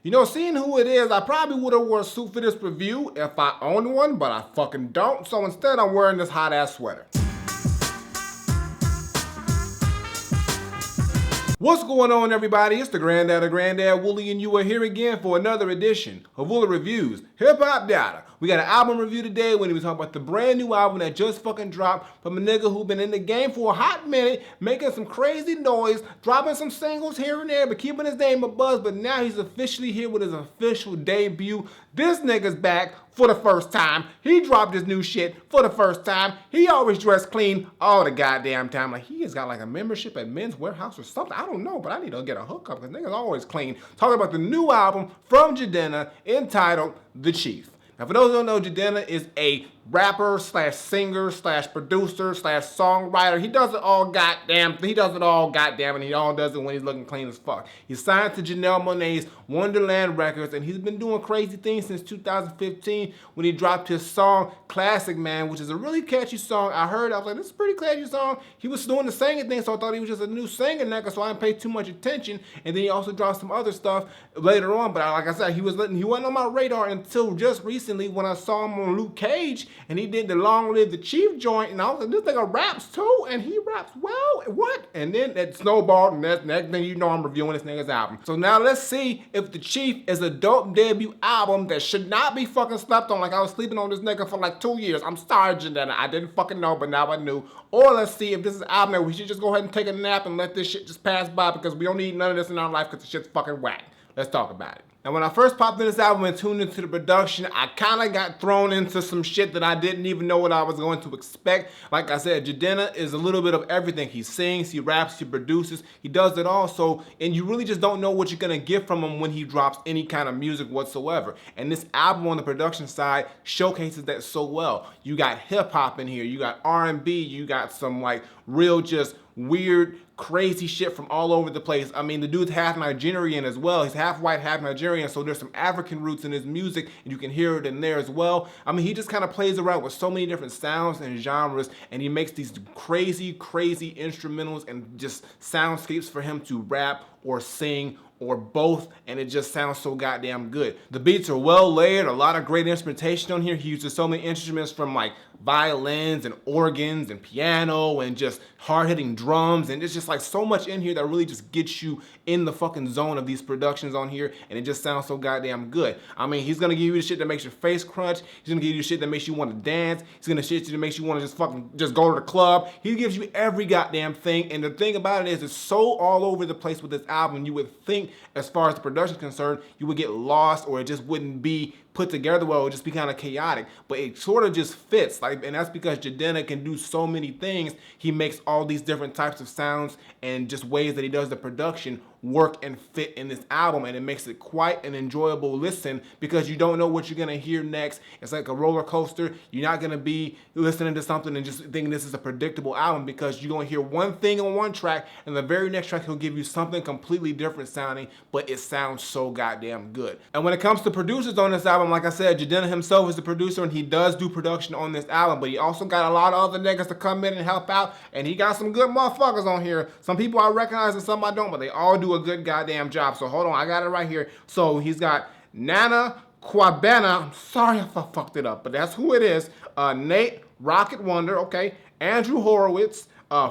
You know, seeing who it is, I probably would have wore a suit for this review if I owned one, but I fucking don't. So instead, I'm wearing this hot ass sweater. What's going on, everybody? It's the Granddad Woolly, and you are here again for another edition of Woolly Reviews Hip Hop Data. We got an album review today when we talk about the brand new album that just fucking dropped from a nigga who been in the game for a hot minute, making some crazy noise, dropping some singles here and there, but keeping his name a buzz. But now he's officially here with his official debut. This nigga's back for the first time. He dropped his new shit for the first time. He always dressed clean all the goddamn time. Like he has got like a membership at Men's Warehouse or something. I don't know, but I need to get a hookup because nigga's always clean. Talking about the new album from Jidenna entitled The Chief. Now, for those who don't know, Jidenna is a rapper slash singer slash producer slash songwriter. He does it all goddamn, and he all does it when he's looking clean as fuck. He's signed to Janelle Monáe's Wonderland Records, and he's been doing crazy things since 2015 when he dropped his song Classic Man, which is a really catchy song. I was like, this is a pretty catchy song. He was doing the singing thing, so I thought he was just a new singer nigga, so I didn't pay too much attention. And then he also dropped some other stuff later on, but like I said, he wasn't on my radar until just recently when I saw him on Luke Cage, and he did the Long Live the Chief joint, and I was like, this nigga raps too, and he raps well, what? And then that snowballed, and that's next thing you know, I'm reviewing this nigga's album. So now let's see if The Chief is a dope debut album that should not be fucking slept on like I was sleeping on this nigga for like 2 years. I'm sorry, Jidenna, I didn't fucking know, but now I knew. Or let's see if this is an album that we should just go ahead and take a nap and let this shit just pass by because we don't need none of this in our life because the shit's fucking whack. Let's talk about it. Now, when I first popped in this album and tuned into the production, I kind of got thrown into some shit that I didn't even know what I was going to expect. Like I said, Jidenna is a little bit of everything. He sings, he raps, he produces, he does it all. So, and you really just don't know what you're going to get from him when he drops any kind of music whatsoever. And this album on the production side showcases that so well. You got hip hop in here, you got R&B, you got some like real just weird, crazy shit from all over the place. I mean, the dude's half Nigerian as well. He's half white, half Nigerian, so there's some African roots in his music, and you can hear it in there as well. I mean, he just kind of plays around with so many different sounds and genres, and he makes these crazy, crazy instrumentals and just soundscapes for him to rap or sing or both, and it just sounds so goddamn good. The beats are well layered, a lot of great instrumentation on here. He uses so many instruments from like violins and organs and piano and just hard-hitting drums, and it's just like so much in here that really just gets you in the fucking zone of these productions on here, and it just sounds so goddamn good. I mean, he's gonna give you the shit that makes your face crunch, he's gonna give you the shit that makes you want to dance, he's gonna shit you that makes you want to just go to the club. He gives you every goddamn thing, and the thing about it is it's so all over the place with this album. You would think as far as the production is concerned, you would get lost or it just wouldn't be put together well, it would just be kind of chaotic, but it sort of just fits, like, and that's because Jidenna can do so many things. He makes all these different types of sounds and just ways that he does the production work and fit in this album, and it makes it quite an enjoyable listen because you don't know what you're gonna hear next. It's like a roller coaster. You're not gonna be listening to something and just thinking this is a predictable album because you're gonna hear one thing on one track and the very next track he'll give you something completely different sounding, but it sounds so goddamn good. And when it comes to producers on this album, like I said, Jidenna himself is the producer and he does do production on this album, but he also got a lot of other niggas to come in and help out, and he got some good motherfuckers on here. Some people I recognize and some I don't, but they all do a good goddamn job. So hold on, I got it right here. So he's got Nana Kwabena, I'm sorry if I fucked it up, but that's who it is. Nate Rocket Wonder, okay. Andrew Horowitz,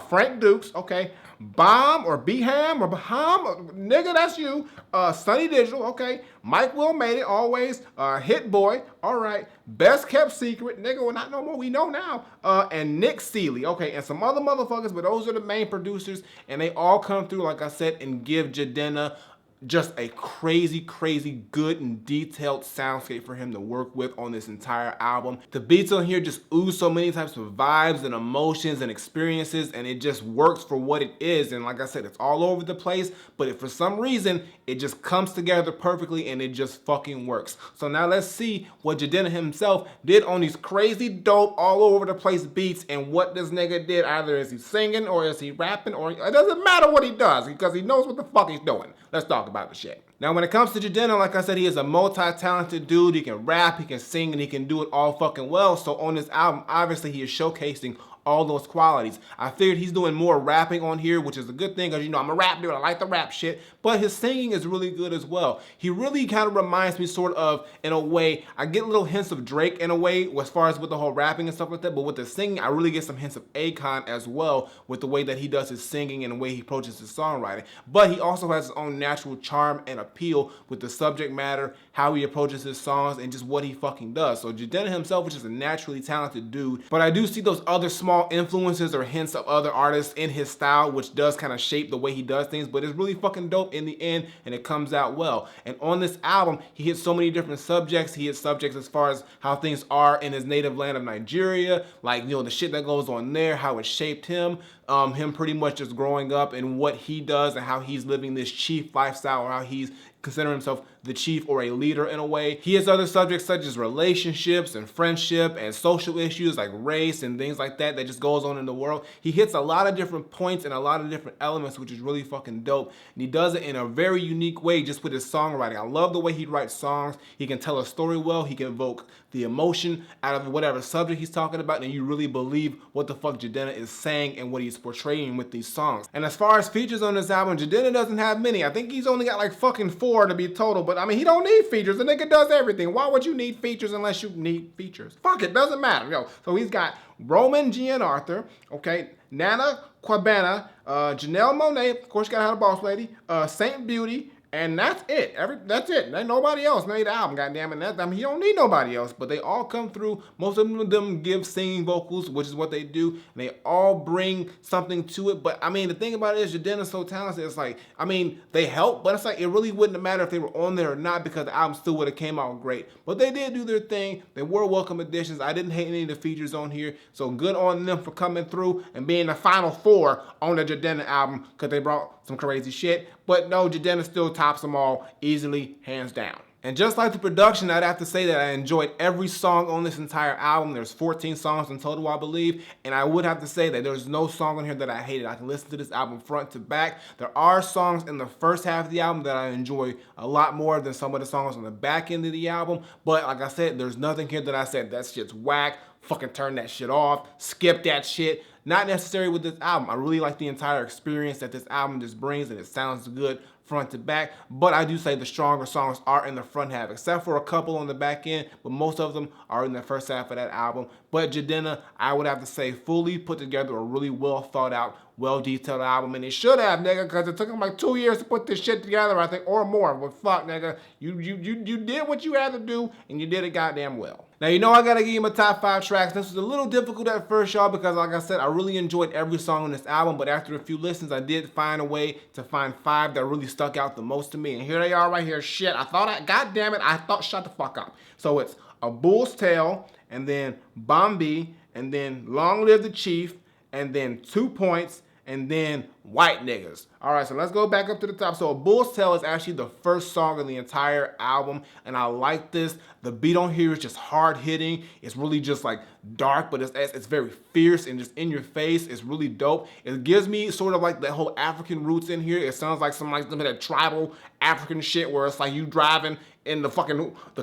Frank Dukes, okay. Bomb or Beham or Baham, nigga, that's you. Sunny Digital, okay. Mike Will Made It, always. Hit Boy, all right. Best Kept Secret, nigga, well, not no more, we know now. And Nick Seeley, okay, and some other motherfuckers, but those are the main producers, and they all come through, like I said, and give Jidenna just a crazy, crazy good and detailed soundscape for him to work with on this entire album. The beats on here just ooze so many types of vibes and emotions and experiences, and it just works for what it is. And like I said, it's all over the place, but if for some reason, it just comes together perfectly and it just fucking works. So now let's see what Jidenna himself did on these crazy dope all over the place beats and what this nigga did. Either is he singing or is he rapping, or it doesn't matter what he does because he knows what the fuck he's doing. Let's talk about the shit. Now, when it comes to Jidenna, like I said, he is a multi-talented dude. He can rap, he can sing, and he can do it all fucking well. So on this album, obviously, he is showcasing all those qualities. I figured he's doing more rapping on here, which is a good thing, because you know I'm a rap dude, I like the rap shit, but his singing is really good as well. He really kind of reminds me sort of, in a way, I get little hints of Drake in a way, as far as with the whole rapping and stuff like that, but with the singing, I really get some hints of Akon as well, with the way that he does his singing and the way he approaches his songwriting. But he also has his own natural charm and appeal with the subject matter, how he approaches his songs, and just what he fucking does. So Jidenna himself is just a naturally talented dude, but I do see those other small influences or hints of other artists in his style, which does kind of shape the way he does things, but it's really fucking dope in the end, and it comes out well. And on this album, he hits so many different subjects. He hits subjects as far as how things are in his native land of Nigeria, like, you know, the shit that goes on there, how it shaped him, him pretty much just growing up and what he does and how he's living this chief lifestyle, or how he's considering himself the chief or a leader in a way. He has other subjects such as relationships and friendship and social issues like race and things like that that just goes on in the world. He hits a lot of different points and a lot of different elements, which is really fucking dope. And he does it in a very unique way just with his songwriting. I love the way he writes songs. He can tell a story well. He can evoke the emotion out of whatever subject he's talking about, and you really believe what the fuck Jidenna is saying and what he's portraying with these songs. And as far as features on this album, Jidenna doesn't have many. I think he's only got like fucking 4 to be total, but I mean, he don't need features. The nigga does everything. Why would you need features unless you need features? Fuck it, doesn't matter. Yo, so he's got Roman Gian Arthur, okay, Nana Kwabena, Janelle Monáe, of course you gotta have a boss lady, Saint Beauty, and that's it. That's it. Ain't nobody else made the album, goddammit. I mean, he don't need nobody else, but they all come through. Most of them give singing vocals, which is what they do, and they all bring something to it. But I mean, the thing about it is Jidenna's so talented, it's like, I mean, they help, but it's like, it really wouldn't have mattered if they were on there or not, because the album still would have came out great. But they did do their thing. They were welcome additions. I didn't hate any of the features on here, so good on them for coming through and being the final 4 on the Jidenna album, because they brought some crazy shit. But no, Jidenna still tops them all easily, hands down. And just like the production, I'd have to say that I enjoyed every song on this entire album. There's 14 songs in total, I believe. And I would have to say that there's no song on here that I hated. I can listen to this album front to back. There are songs in the first half of the album that I enjoy a lot more than some of the songs on the back end of the album. But like I said, there's nothing here that I said, that shit's whack, fucking turn that shit off, skip that shit. Not necessary with this album. I really like the entire experience that this album just brings, and it sounds good front to back. But I do say the stronger songs are in the front half, except for a couple on the back end, but most of them are in the first half of that album. But Jidenna, I would have to say, fully put together a really well thought out, well detailed album, and it should have, nigga, because it took him like 2 years to put this shit together, I think, or more. But fuck, nigga, you did what you had to do, and you did it goddamn well. Now, you know I gotta give you my top 5 tracks. This was a little difficult at first, y'all, because like I said, I really enjoyed every song on this album, but after a few listens, I did find a way to find 5 that really stuck out the most to me. And here they are right here. Shit, God damn it, I thought, shut the fuck up. So it's A Bull's Tale, and then Bombi, and then Long Live the Chief, and then 2 Points, and then White Niggas. All right, so let's go back up to the top. So A Bull's Tale is actually the first song of the entire album, and I like this. The beat on here is just hard hitting. It's really just like dark, but it's very fierce and just in your face. It's really dope. It gives me sort of like that whole African roots in here. It sounds like some of that tribal African shit where it's like you driving in the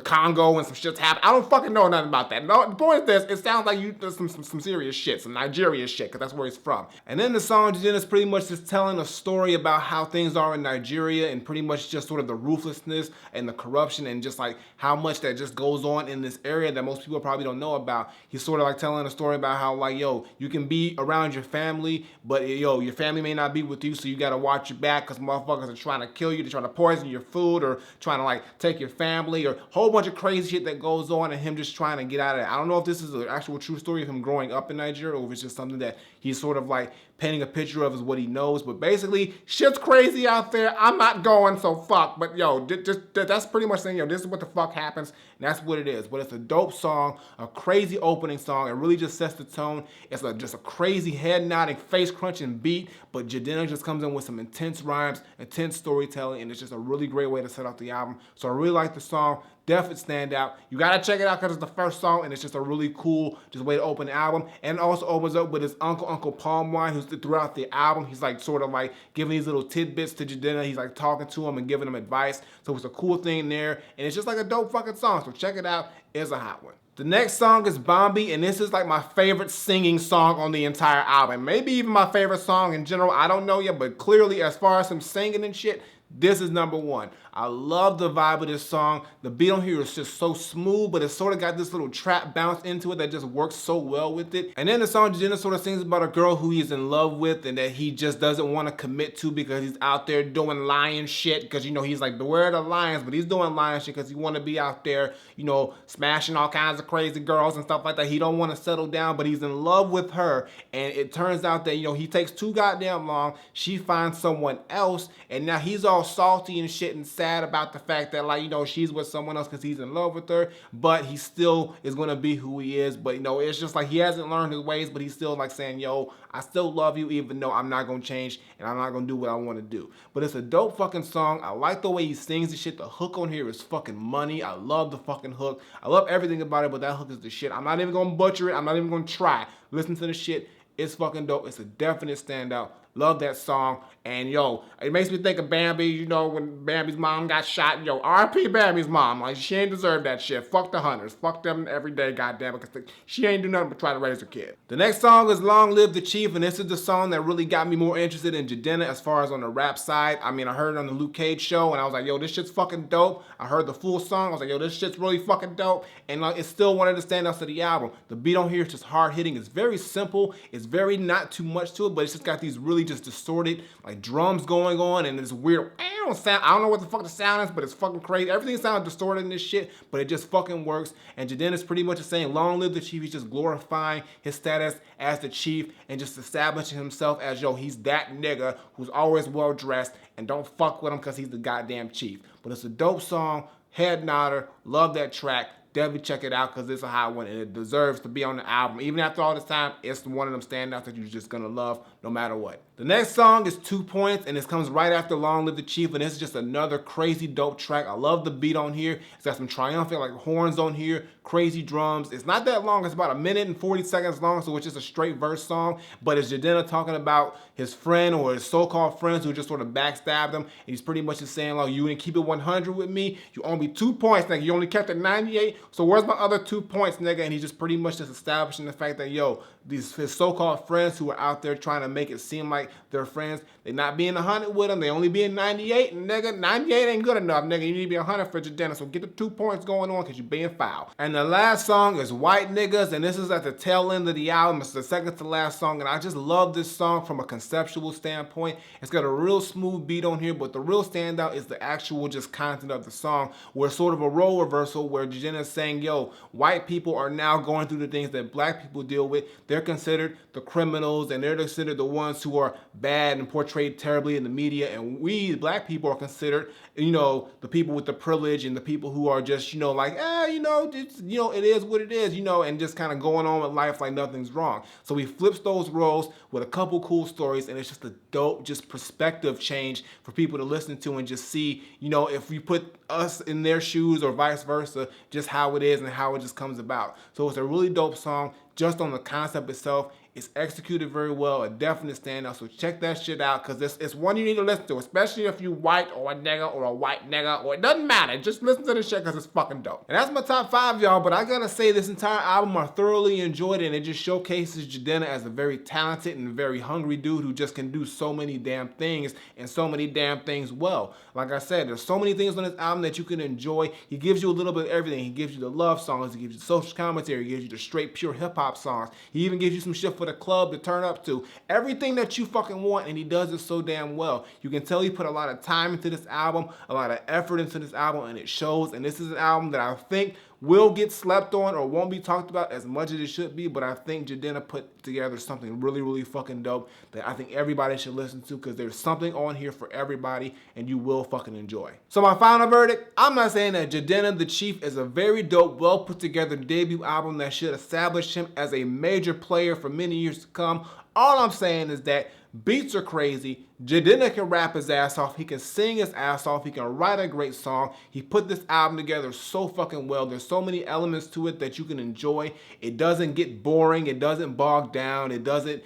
Congo and some shit's happening. I don't fucking know nothing about that. No, the point is this, it sounds like you some serious shit, some Nigerian shit, because that's where he's from. And then the song is pretty much just telling a story about how things are in Nigeria, and pretty much just sort of the ruthlessness and the corruption and just like how much that just goes on in this area that most people probably don't know about. He's sort of like telling a story about how, like, yo, you can be around your family, but yo, your family may not be with you, so you gotta watch your back, because motherfuckers are trying to kill you, they're trying to poison your food, or trying to like take your family, or a whole bunch of crazy shit that goes on, and him just trying to get out of it. I don't know if this is an actual true story of him growing up in Nigeria, or if it's just something that he's sort of like painting a picture of as what he knows. But basically, shit's crazy out there. I'm not going, so fuck. But yo, that's pretty much saying, yo, this is what the fuck happens, and that's what it is. But it's a dope song, a crazy opening song. It really just sets the tone. It's just a crazy head-nodding, face-crunching beat, but Jidenna just comes in with some intense rhymes, intense storytelling, and it's just a really great way to set off the album. So I really like the song. Definitely stand out. You gotta check it out because it's the first song, and it's just a really cool just way to open the album. And it also opens up with his Uncle Palmwine, who's throughout the album, he's like sort of like giving these little tidbits to Jidenna. He's like talking to him and giving him advice. So it's a cool thing there, and it's just like a dope fucking song. So check it out. It's a hot one. The next song is Bombi, and this is like my favorite singing song on the entire album. Maybe even my favorite song in general. I don't know yet, but clearly as far as some singing and shit, this is number one. I love the vibe of this song. The beat on here is just so smooth, but it's sort of got this little trap bounce into it that just works so well with it. And then the song Jidenna sort of sings about a girl who he's in love with and that he just doesn't want to commit to because he's out there doing lion shit. Because, you know, he's like, beware the lions, but he's doing lion shit because he want to be out there, you know, smashing all kinds of crazy girls and stuff like that. He don't want to settle down, but he's in love with her. And it turns out that, you know, he takes too goddamn long. She finds someone else, and now he's all salty and shit and sad about the fact that, like, you know, she's with someone else because he's in love with her, but he still is going to be who he is. But, you know, it's just like he hasn't learned his ways, but he's still like saying, yo, I still love you even though I'm not going to change and I'm not going to do what I want to do. But it's a dope fucking song. I like the way he sings the shit. The hook on here is fucking money. I love the fucking hook. I love everything about it, but that hook is the shit. I'm not even going to butcher it. I'm not even going to try. Listen to the shit. It's fucking dope. It's a definite standout. Love that song. And yo, it makes me think of Bambi, you know, when Bambi's mom got shot. Yo, R.I.P. Bambi's mom. Like, she ain't deserve that shit. Fuck the hunters. Fuck them every day, goddamn it. Because she ain't do nothing but try to raise her kid. The next song is Long Live the Chief. And this is the song that really got me more interested in Jidenna as far as on the rap side. I mean, I heard it on the Luke Cage show and I was like, yo, this shit's fucking dope. I heard the full song. I was like, yo, this shit's really fucking dope. And like, it's still one of the standouts of the album. The beat on here is just hard hitting. It's very simple. It's very not too much to it, but it's just got these really just distorted like drums going on and this weird sound. I don't know what the fuck the sound is, but it's fucking crazy. Everything sounds distorted in this shit, but it just fucking works. And Jidenna's pretty much saying, long live the chief. He's just glorifying his status as the chief and just establishing himself as, yo, he's that nigga who's always well dressed and don't fuck with him because he's the goddamn chief. But it's a dope song, head nodder, love that track. Definitely check it out because it's a high one and it deserves to be on the album. Even after all this time, it's one of them standouts that you're just gonna love no matter what. The next song is 2 Points and this comes right after Long Live the Chief, and this is just another crazy dope track. I love the beat on here. It's got some triumphant like horns on here, crazy drums. It's not that long. It's about 1 minute and 40 seconds long, so it's just a straight verse song. But it's Jidenna talking about his friend or his so-called friends who just sort of backstabbed him. And he's pretty much just saying, like, you didn't keep it 100 with me. You owe me 2 points, nigga. You only kept it 98. So where's my other 2 points, nigga? And he's just pretty much just establishing the fact that, yo, his so-called friends who are out there trying to make it seem like they're friends, they not being 100 with him, they only being 98, and nigga, 98 ain't good enough, nigga. You need to be 100 for Jidenna, so get the 2 points going on because you're being foul. And the last song is White Niggas, and this is at the tail end of the album. It's the second to last song, and I just love this song from a conceptual standpoint. It's got a real smooth beat on here, but the real standout is the actual just content of the song, where it's sort of a role reversal where Jidenna is saying, yo, white people are now going through the things that black people deal with. They're considered the criminals and they're considered the ones who are bad and portrayed terribly in the media, and we black people are considered, you know, the people with the privilege and the people who are just, you know, like, you know, it's, you know, it is what it is, you know, and just kind of going on with life like nothing's wrong. So he flips those roles with a couple cool stories, and it's just a dope just perspective change for people to listen to and just see, you know, if we put us in their shoes or vice versa, just how it is and how it just comes about. So it's a really dope song just on the concept itself. It's executed very well, a definite standout. So check that shit out because it's one you need to listen to, especially if you white or a nigga or a white nigga, or it doesn't matter. Just listen to this shit because it's fucking dope. And that's my top 5, y'all. But I gotta say, this entire album I thoroughly enjoyed it, and it just showcases Jidenna as a very talented and very hungry dude who just can do so many damn things and so many damn things well. Like I said, there's so many things on this album that you can enjoy. He gives you a little bit of everything. He gives you the love songs, he gives you the social commentary, he gives you the straight pure hip hop songs. He even gives you some shit for the club to turn up to. Everything that you fucking want, and he does it so damn well. You can tell he put a lot of time into this album, a lot of effort into this album, and it shows. And this is an album that I think will get slept on or won't be talked about as much as it should be, but I think Jidenna put together something really, really fucking dope that I think everybody should listen to because there's something on here for everybody and you will fucking enjoy. So my final verdict, I'm not saying that Jidenna the Chief is a very dope, well put together debut album that should establish him as a major player for many years to come. All I'm saying is that beats are crazy, Jidenna can rap his ass off. He can sing his ass off. He can write a great song. He put this album together so fucking well. There's so many elements to it that you can enjoy. It doesn't get boring. It doesn't bog down. It doesn't,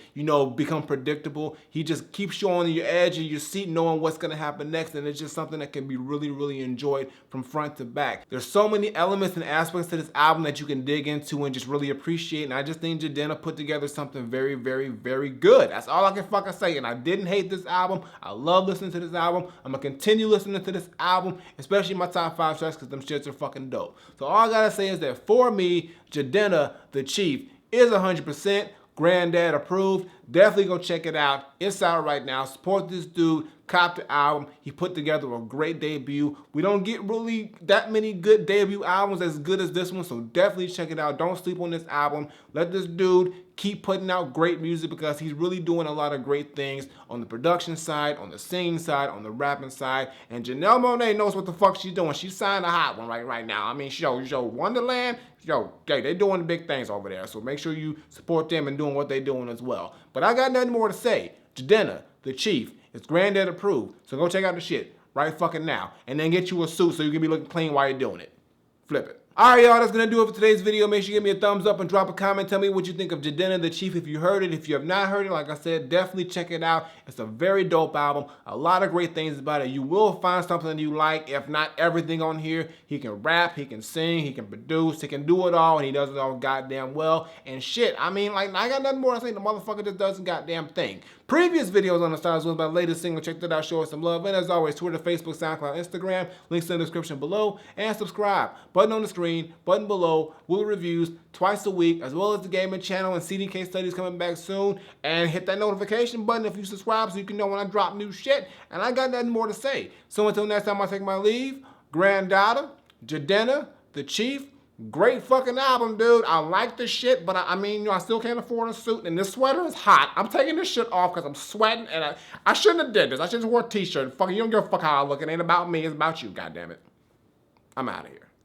become predictable. He just keeps you on your edge of your seat knowing what's going to happen next. And it's just something that can be really, really enjoyed from front to back. There's so many elements and aspects to this album that you can dig into and just really appreciate. And I just think Jidenna put together something very, very, very good. That's all I can fucking say. And I didn't hate this album. I love listening to this album. I'm gonna continue listening to this album, especially my top 5 tracks, because them shits are fucking dope. So all I gotta say is that for me, Jidenna, the Chief, is 100% Granddad approved. Definitely go check it out. It's out right now. Support this dude. Cop the album. He put together a great debut. We don't get really that many good debut albums as good as this one, so definitely check it out. Don't sleep on this album. Let this dude keep putting out great music, because he's really doing a lot of great things on the production side, on the singing side, on the rapping side. And Janelle Monáe knows what the fuck she's doing. She's signed a hot one right now. I mean, Wonderland, they doing the big things over there. So make sure you support them and doing what they're doing as well. But I got nothing more to say. Jidenna, the Chief, is Granddad approved. So go check out the shit right fucking now. And then get you a suit so you can be looking clean while you're doing it. Flip it. Alright, y'all, that's going to do it for today's video. Make sure you give me a thumbs up and drop a comment. Tell me what you think of Jidenna, the Chief, if you heard it. If you have not heard it, like I said, definitely check it out. It's a very dope album. A lot of great things about it. You will find something that you like, if not everything on here. He can rap, he can sing, he can produce, he can do it all, and he does it all goddamn well. And shit, I mean, I got nothing more to say. The motherfucker just does a goddamn thing. Previous videos on the Stars was my latest single. Check that out, show us some love. And as always, Twitter, Facebook, SoundCloud, Instagram. Links in the description below. And subscribe. Button on the screen, button below. Woolly Reviews twice a week, as well as the gaming channel and CDK studies coming back soon. And hit that notification button if you subscribe so you can know when I drop new shit. And I got nothing more to say. So until next time I take my leave, Granddaughter, Jidenna, the Chief. Great fucking album, dude. I like this shit, but I mean, I still can't afford a suit, and this sweater is hot. I'm taking this shit off because I'm sweating, and I shouldn't have did this. I should have wore a t-shirt. Fucking, you don't give a fuck how I look. It ain't about me. It's about you, goddammit. I'm out of here.